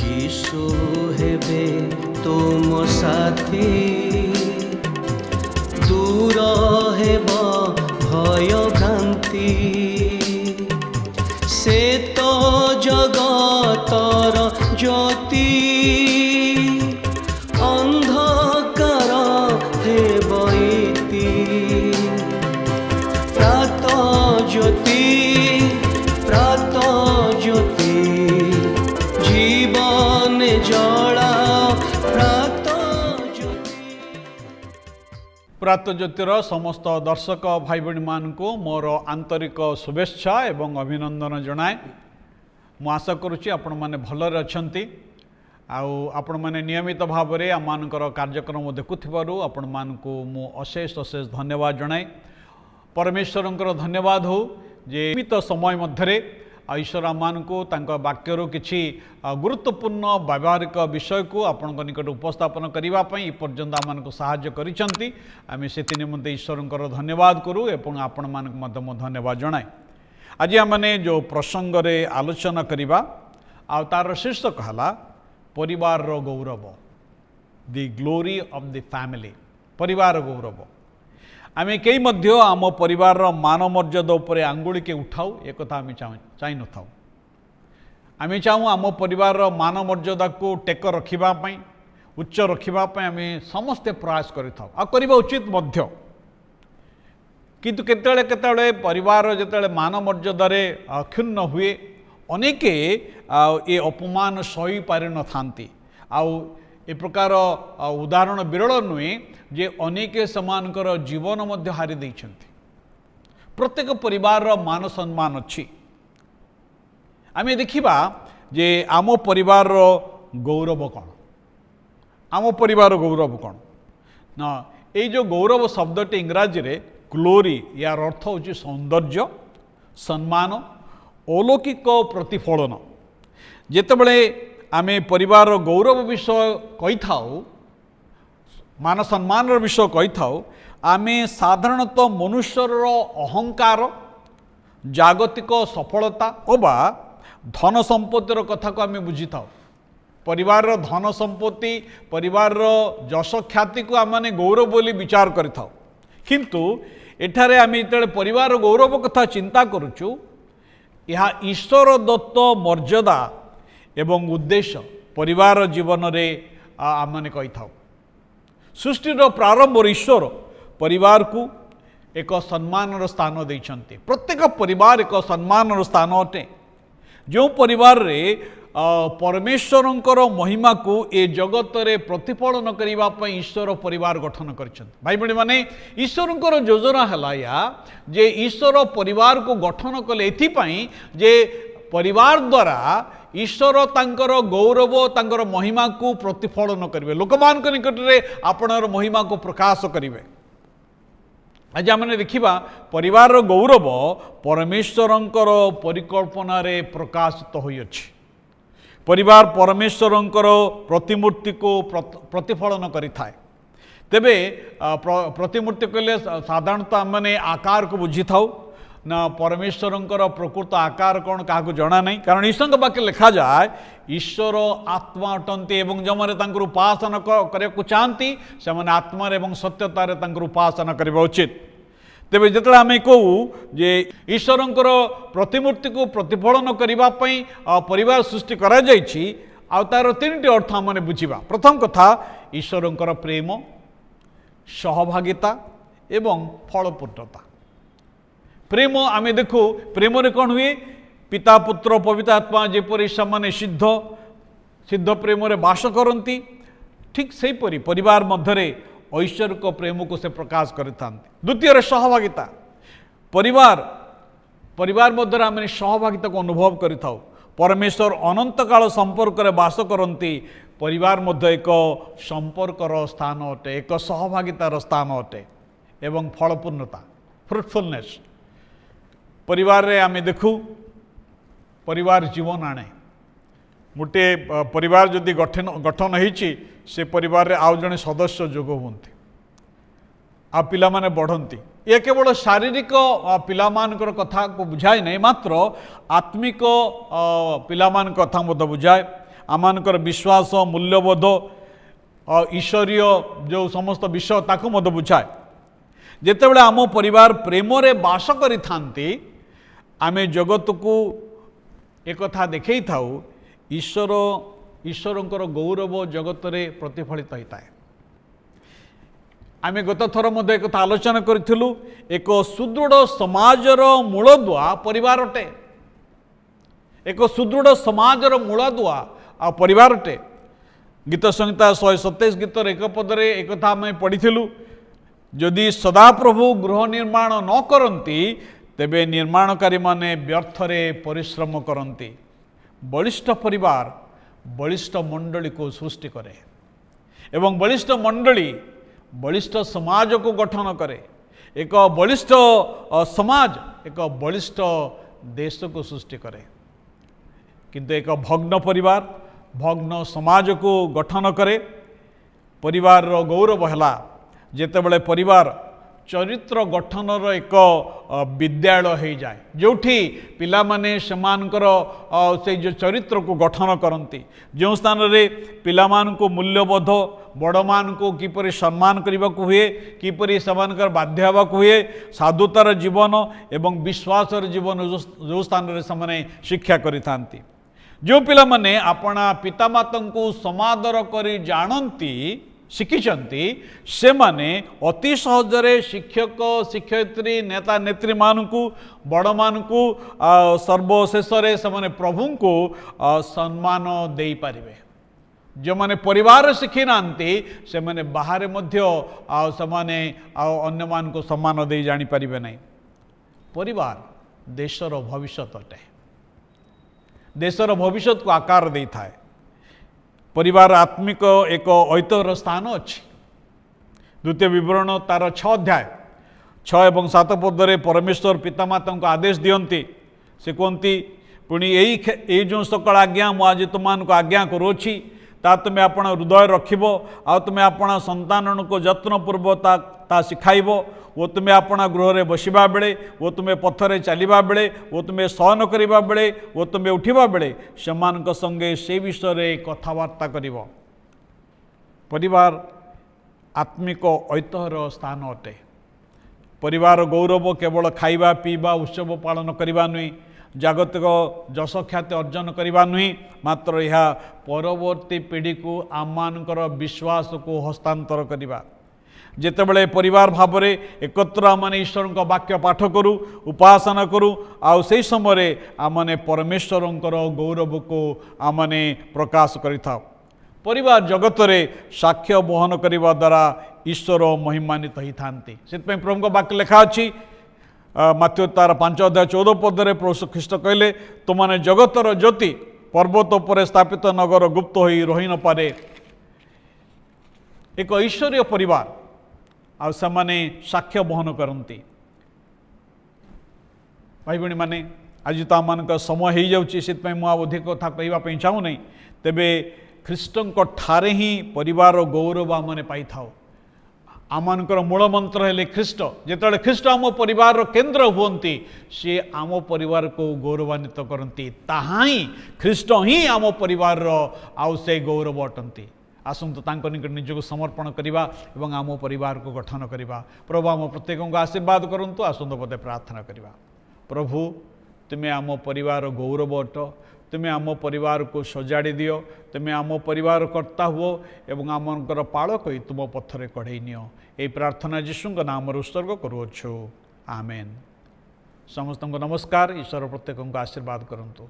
यीशु हेबे तुम साथी दूर हेब भय भ्रांति से तो जगतर ज्योति अंधकार हेब इति प्रात ज्योति जीवन जला प्रात ज्योतिर समस्त दर्शक भाई बहनी मानू मोर आंतरिक शुभेच्छा एवं अभिनंदन जनाए। मु आशा करुच्ची आपण मैंने भलरे अच्छी आपण मैंने नियमित भाव में आम कार्यक्रम देखुवर आपण मानू मु अशेष अशेष धन्यवाद जनाए। परमेश्वर धन्यवाद हो जे नियमित समय मध्य ईश्वर आमको वाक्यर किसी गुरुत्वपूर्ण व्यावहारिक विषय को आपण निकट उपस्थापन करने पर्यंत आमको साहाय्य करिसेंती। आमे से निमंते ईश्वर धन्यवाद करूँ एवं आपण मानक धन्यवाद जनाए। आज आमने जो प्रसंग रे आलोचना करिबा आ तार शीर्षक हला परिवार रो गौरव, the glory of the family. परिवार गौरव आमे कई मध्य आम परिवार मान मर्यादा उपरे आंगुली के उठाऊ एक कथा आमे चाहि न थाऊ। आमे चाहूँ आम परिवार मान मर्यादा को टेक रखिबा पई उच्च रखिबा पई आमे समस्ते प्रयास करिथाऊ आ करिबा उचित मध्य। किंतु केतळे केतळे परिवार जेतळे मान मर्यादा रे क्षुण्ण हुए अनेके ए अपमान सही पारि न थांती। ए प्रकार उदाहरण विरल नुहे जे अनेके समानकर जीवन मध्य हारि दैछन्ति। प्रत्येक परिवार मान सम्मान अच्छी। आमे देखिबा जे आम परिवार गौरव कौन, आम परिवार गौरव कौन ना ये जो गौरव शब्दटी इंग्राजी रे ग्लोरी यार अर्थ होची सौंदर्य, सम्मान, अलौकिक प्रतिफलन। जेतेबेले आमे परिवार गौरव विषय कही थाउ, मान सम्मान विषय कही थाउ, आमे साधारणतः मनुष्यर अहंकार, जागतिक सफलता अबा धन संपत्तिर कथा को आमे बुझी थाउ। परिवार धन संपत्ति, परिवार जश ख्याति को आम माने गौरव बोली विचार करि थाउ। किंतु एठारे आमे जेतेबेले परिवार गौरव कथा चिंता करूछु, यह ईश्वर दत्त मर्यादा एवं उद्देश्य परिवार जीवन रे आम माने कही थाउ। सृष्टिर प्रारंभ ईश्वर परिवार को एक सम्मान स्थान देइछन्ति। प्रत्येक परिवार एक सम्मान स्थान अटे। जो परिवार रे परमेश्वरंकर महिमा को ए जगत रे प्रतिफलन करिबा पई ईश्वर परिवार गठन करिछन्ति। भाई बहनी माने ईश्वरंकर योजना हला या जे ईश्वर परिवार को गठन कले एथि पई जे परिवार द्वारा ईश्वर तांकर गौरव तांकर महिमा को प्रतिफलन करेंगे, लोकमान निकट में आपणर महिमा को प्रकाश करेंगे। आज आम देखा परिवार गौरव परमेश्वरंकर परिकल्पना रे प्रकाशित होइछि। परिवार परमेश्वरंकर प्रतिमूर्ति को प्रतिफलन करिथाए। तेबे प्रतिमूर्ति कहले साधारणतः आम माने आकार को बुझी थाउ ना परमेश्वरंकर प्रकृत आकार कौन क्या जना नहीं। कारण ईश्वर वाक्य लिखा जाए ईश्वर आत्मा अटंती एवं जो मैंने उपासना करने को चाहती से मैंने आत्मा एवं सत्यतार उपासना करने उचित। तेज जो आम कहू जे ईश्वरंकर प्रतिमूर्ति को प्रतिफलन करने परिवार सृष्टि करा जाइछि आ तार तीनटी अर्थ आम बुझा। प्रथम कथा ईश्वरंकर प्रेम, सहभागिता एवं फलपूर्णता। प्रेम आमे देखू प्रेम रे कौन हुए, पिता पुत्र पवित्र आत्मा जेपरी सामान्य सिद्ध सिद्ध प्रेम रे बास करती, ठीक से परी परिवार मध्य ऐश्वर्यक प्रेम को से प्रकाश करता। द्वितीय सहभागिता। परिवार परिवार मध्य आम सहभागिता को अनुभव करिथाउ। परमेश्वर अनंत काल संपर्क रे बास करती। परिवार मध्य एक संपर्कर स्थान अटे, एक सहभागितार स्थान अटे एवं फलपूर्णता, फ्रुटफुलनेस। परिवार रे आमे देखू परिवार जीवन आने। गोटे परिवार जदि गठन होइछि से परिवार रे आउ जने सदस्य जोग होती आ पिला माने बढ़ंती। ये केवल शारीरिक पिलामानकर कथा को बुझाए नहीं, मात्र आत्मिक पिलामान कथा मत बुझाए। आमर विश्वास मूल्यबोध ईश्वरीय जो समस्त विषय ताकू मत बुझाए जितेबाला आम परिवार प्रेम रे बास करि थांती आमे जगत को एक कथा देखई थाउ ईश्वरंकर गौरव जगत रे प्रतिफलित होता है। आमे गत थर मध्य एक कथा आलोचना करिथिलु एक सुदृढ़ समाजर मूलदुआ परिवार अटे। एक सुदृढ़ समाजर मूलदुआ आ परिवार अटे। गीत संहिता 127 गीतर एक पदरे एक कथा आमे पढ़िथिलु जदि सदाप्रभु गृह निर्माण न करती तेबे निर्माणकारी माने व्यर्थरे परिश्रम करती। बलिष्ठ परिवार बलिष्ठ मंडली को सृष्टि करे एवं बलिष्ठ मंडली बलिष्ठ समाज को गठन करे। एक बलिष्ठ समाज एक बलिष्ठ देश को सृष्टि करे किंतु एक भग्न परिवार भग्न समाज को गठन करे। परिवार रो गौरव है जेतेबेले परिवार चरित्र गठनर एक विद्यालय हो जाए जोठी पिला माने समानकर से जो चरित्र को गठन करती जो स्थान रे पिला मान को मूल्यबोध बड़ मान को किपरि सम्मान करने को हुए किपरि समानकर बाध्य होगा हुए साधुतार जीवन एवं विश्वासर जीवन जो स्थान रे समाने शिक्षा करि थांती। जो पिला माने अपना पितामाता को समादर करि जानती शिखिंट से माने अति सहजरे शिक्षक शिक्षयित्री नेता नेत्री मानू बड़ मानू सर्वशेष से प्रभु को सम्मान दे पारे। जो माने परिवार शिखी नांती से माने बाहर मध्य अन्य मान को सम्मान दे जानी पारिबे नहीं। परिवार देशर भविष्यत अटे। देशर भविष्यत को आकार दे थाए। परिवार आत्मिक एक ऐतर स्थान अच्छी। द्वितीय विवरण तार 6 अध्याय 6 एवं 7 पदरे परमेश्वर पितामाता को आदेश दियंती से कहती पुणी यही जो सकल आज्ञा मु आज तुम आज्ञा करुँची ता तुम्हें आपण हृदय रखिब आ तुम्हें आपण संतान को जत्नपूर्वक ता शिखाइब वो तुम्हें अपना गृह रे बसिबा बेले वो तुम्हें पथरे चलवा बेले वो तुम्हें शयन करिबा बेले वो तुम्हें उठिबा बेले समान संगे से विषय रे कथबार्ता करिब। परिवार आत्मिक ऐतिह्यर स्थान अटे। परिवार गौरव केवल खाइबा पीबा उत्सव पालन करवा नुई जागतिक जश ख्याति अर्जन करवा नुई मात्र यह परवर्ती पीढ़ी को आमମାନଙ୍କର विश्वास को हस्तांतर करवा। जेतेबेले परिवार भाव में एकत्र माने ईश्वर वाक्य पाठ करूँ उपासना करूँ आउ से समय आमने परमेश्वर गौरव को आमने प्रकाश करिथाउ। परिवार जगत रे साक्ष्य बहन करने द्वारा ईश्वर महिमान्वित होता से प्रभु वाक्य लिखा अच्छी माथ्यू तार 5 अध्याय 14 पदरे प्रभु ख्रीष्ट कहले तुमने जगतर ज्योति पर्वत पर स्थापित नगर गुप्त हो रही न पारे। एक ईश्वरीय परिवार आ समाने साक्ष्य बहन करती। भाई भणी माने आज तो आम समय हो जाऊँगी से अधिक कथा कहवाई चाहूँ नहीं तेबे ख्रीष्टों ठारे ही परिवार गौरव आमने पाई थाओ। आमर मूल मंत्र है ख्रीष्ट जिते ख्रीष्ट आम परिवार केन्द्र हुंती सी आम परिवार को गौरवान्वित करती ताही ख्रीष्ट ही आम परिवार आउ से गौरव अटंती। आसतु तांको निकट निजको समर्पण करवा एवं आम परिवार को गठन करवा। प्रभु आम प्रत्येक आशीर्वाद करंतु। आसतु पदे प्रार्थना करवा। प्रभु तुम्हें आम परिवार गौरव अट तुम्हें आम परिवार को सजाड़ी दियो तुम्हें आम परिवार कर्ता हुओ एवं आमर पालक ही तुम पथरे कढ़ई नियो। ये प्रार्थना यीशु नाम उत्सर्ग करुछु आमेन। समस्त नमस्कार। ईश्वर प्रत्येक आशीर्वाद करंतु।